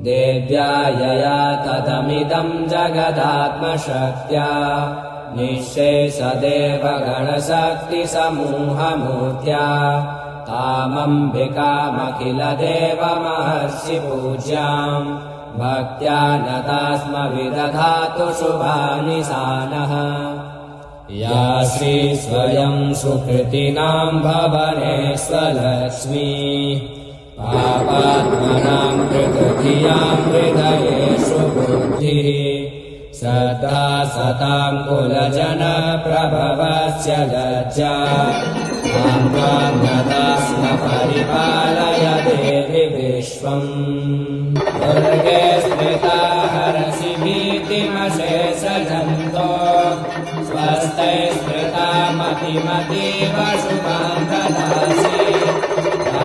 देव्या यया ततमिदं जगदात्मशक्त्या निःशेषदेवगणशक्तिसमूहमूर्त्या तामम्बिकामखिलदेवमहर्षि पूज्याम् भक्त्या नतास्म विदधातु शुभानि सानः। या श्री स्वयं सुकृतिनां भवने स्वलक्ष्मी पापात्मनां कृतधियां हृदयेषु बुद्धिः सदा सतां कुलजनप्रभवस्य लज्जा त्वां नतास्म परिपालय देवि विश्वम्। दुर्गे स्मृता हरसि भीतिमशेषजन्तो स्वस्ते स्मृता मतिमतीव शुभां ददासि।